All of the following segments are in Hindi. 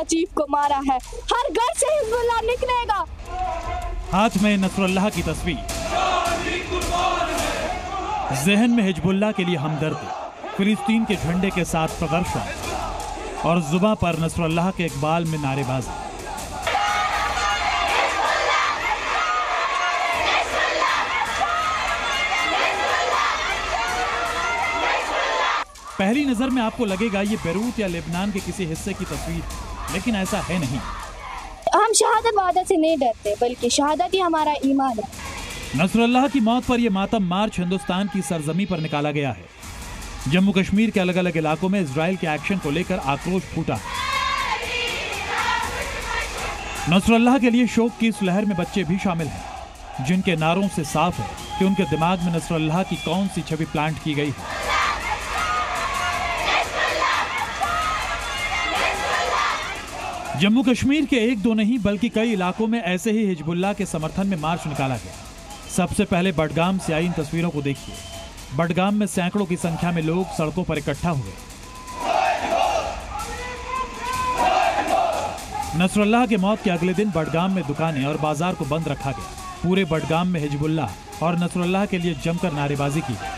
हिजबुल्लाह चीफ को मारा है। हर घर से हिजबुल्लाह निकलेगा। हाथ में नसरुल्लाह की तस्वीर, जहन में हिजबुल्लाह के लिए हमदर्दी, फिलिस्तीन के झंडे के साथ प्रदर्शन और जुबां पर नसरुल्लाह के इकबाल में नारेबाजी। पहली नजर में आपको लगेगा ये बेरूत या लेबनान के किसी हिस्से की तस्वीर, लेकिन ऐसा है नहीं। हम शहादत वादा से नहीं डरते, बल्कि शहादत ही हमारा ईमान है। नसरुल्लाह की मौत पर यह मातम मार्च हिंदुस्तान की सरजमी पर निकाला गया है। जम्मू कश्मीर के अलग अलग इलाकों में इजराइल के एक्शन को लेकर आक्रोश फूटा। नसरुल्लाह के लिए शोक की इस लहर में बच्चे भी शामिल हैं, जिनके नारों से साफ है कि उनके दिमाग में नसरुल्लाह की कौन सी छवि प्लांट की गई है। जम्मू कश्मीर के एक दो नहीं बल्कि कई इलाकों में ऐसे ही हिजबुल्लाह के समर्थन में मार्च निकाला गया। सबसे पहले बडगाम से आई इन तस्वीरों को देखिए। बडगाम में सैकड़ों की संख्या में लोग सड़कों पर इकट्ठा हुए। नसरुल्लाह के मौत के अगले दिन बडगाम में दुकानें और बाजार को बंद रखा गया। पूरे बडगाम में हिजबुल्लाह और नसरुल्लाह के लिए जमकर नारेबाजी की गई।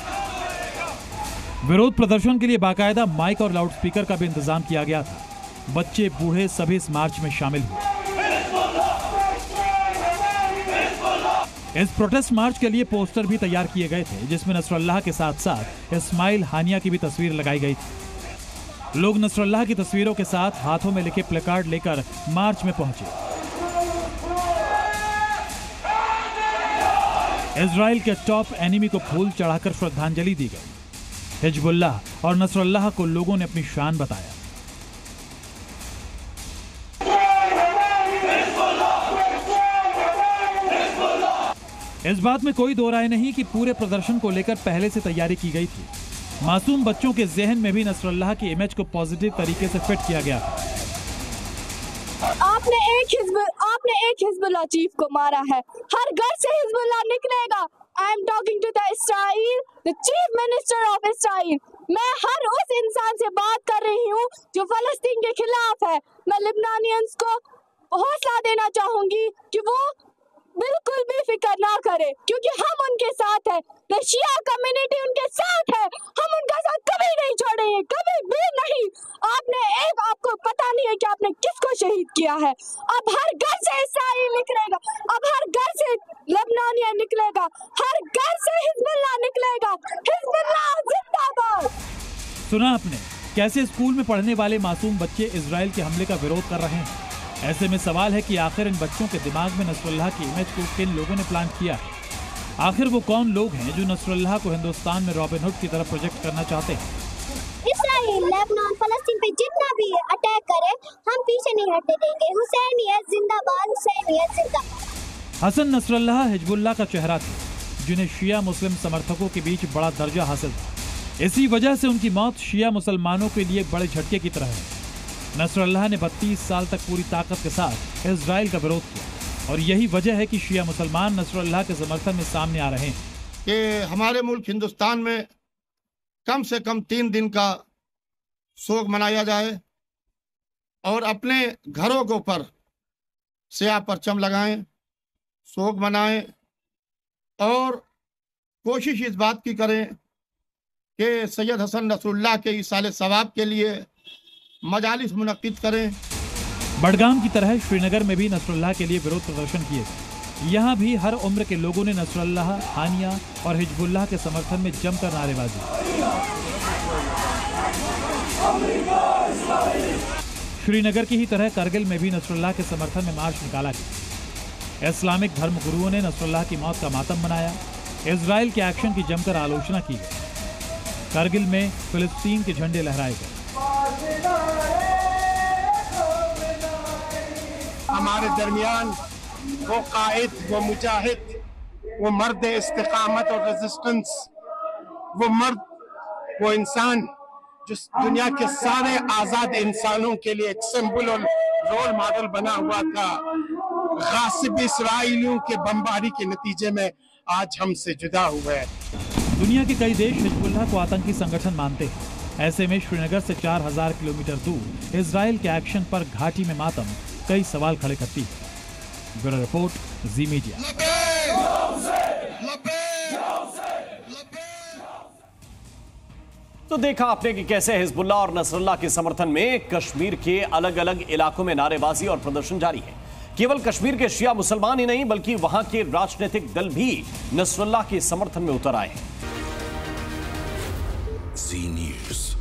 विरोध प्रदर्शन के लिए बाकायदा माइक और लाउडस्पीकर का भी इंतजाम किया गया था। बच्चे बूढ़े सभी इस मार्च में शामिल हुए। इस प्रोटेस्ट मार्च के लिए पोस्टर भी तैयार किए गए थे, जिसमें नसरुल्लाह के साथ साथ इस्माइल हानिया की भी तस्वीर लगाई गई थी। लोग नसरुल्लाह की तस्वीरों के साथ हाथों में लिखे प्लेकार्ड लेकर मार्च में पहुंचे। इजराइल के टॉप एनिमी को फूल चढ़ाकर श्रद्धांजलि दी गई। हिजबुल्लाह और नसरुल्लाह को लोगों ने अपनी शान बताया। इस बात में कोई दो राय नहीं कि पूरे प्रदर्शन को लेकर पहले से तैयारी की गई थी। मासूम बच्चों के जहन में भी नसरुल्लाह की इमेज को पॉजिटिव तरीके से फिट किया गया था। आपने एक हिजबुल्लाह चीफ को मारा है। हर घर से हिजबुल्लाह निकलेगा। I am talking to the Israel, the chief minister of Israel. मैं हर उस इंसान से बात कर रही हूँ जो फलस्तीन के खिलाफ है। मैं लिबनानियंस को हौसला देना चाहूंगी कि वो बिल्कुल भी फिक्र ना करे, क्योंकि हम उनके साथ हैं। द शिया कम्युनिटी उनके साथ है। हम उनका साथ कभी नहीं छोड़ेंगे, कभी भी नहीं। आपको पता नहीं है कि आपने किसको शहीद किया है। अब हर घर से इस्राइल निकलेगा, अब हर घर से लेबनानिया निकलेगा, हर घर से हिजबुल्लाह निकलेगा। हिजबुल्लाह जिंदाबाद। सुना आपने कैसे स्कूल में पढ़ने वाले मासूम बच्चे इजराइल के हमले का विरोध कर रहे हैं। ऐसे में सवाल है कि आखिर इन बच्चों के दिमाग में नसरुल्लाह की इमेज को किन लोगों ने प्लांट किया है। आखिर वो कौन लोग हैं जो नसरुल्लाह को हिंदुस्तान में रॉबिन हुड की तरफ प्रोजेक्ट करना चाहते हैं। इस्राइल लेबनान फलस्तीन पे जितना भी अटैक करे, हम पीछे नहीं हटने देंगे। हुसैनियत जिंदाबाद, हुसैनियत जिंदाबाद। हसन नसरुल्लाह हिजबुल्लाह का चेहरा थे, जिन्हें शिया मुस्लिम समर्थकों के बीच बड़ा दर्जा हासिल था। इसी वजह से उनकी मौत शिया मुसलमानों के लिए बड़े झटके की तरह है। नसरुल्लाह ने 32 साल तक पूरी ताकत के साथ इजराइल का विरोध किया और यही वजह है कि शिया मुसलमान नसरुल्लाह के समर्थन में सामने आ रहे हैं। कि हमारे मुल्क हिंदुस्तान में कम से कम 3 दिन का शोक मनाया जाए और अपने घरों के ऊपर स्याह परचम लगाएं, शोक मनाएं और कोशिश इस बात की करें कि सैयद हसन नसरुल्लाह के इसाले सवाब के लिए मजालिस मुनक्किद करें। बडगाम की तरह श्रीनगर में भी नसरुल्लाह के लिए विरोध प्रदर्शन किए गए। यहाँ भी हर उम्र के लोगों ने नसरुल्लाह, हानिया और हिजबुल्लाह के समर्थन में जमकर नारेबाजी। श्रीनगर की ही तरह करगिल में भी नसरुल्लाह के समर्थन में मार्च निकाला गया। इस्लामिक धर्म गुरुओं ने नसरुल्लाह की मौत का मातम मनाया। इजराइल के एक्शन की जमकर आलोचना की गई। करगिल में फिलिस्तीन के झंडे लहराए गए। हमारे दरमियान वो कायद, वो मुजाहिद, वो मर्द इस्तिकामत और रेजिस्टेंस, वो मर्द, वो इंसान जो दुनिया के सारे आजाद इंसानों के लिए एक सिंबल और रोल मॉडल बना हुआ था, गासिब इसराइलियों के बमबारी के नतीजे में आज हमसे जुदा हुआ है। दुनिया के कई देश हिजबुल्लाह को आतंकी संगठन मानते हैं। ऐसे में श्रीनगर से 4000 किलोमीटर दूर इजराइल के एक्शन पर घाटी में मातम कई सवाल खड़े करती है। ब्यूरो रिपोर्ट, जी मीडिया। तो देखा आपने कि कैसे हिजबुल्लाह और नसरुल्लाह के समर्थन में कश्मीर के अलग अलग इलाकों में नारेबाजी और प्रदर्शन जारी है। केवल कश्मीर के शिया मुसलमान ही नहीं बल्कि वहां के राजनीतिक दल भी नसरुल्लाह के समर्थन में उतर आए हैं। जी न्यूज़।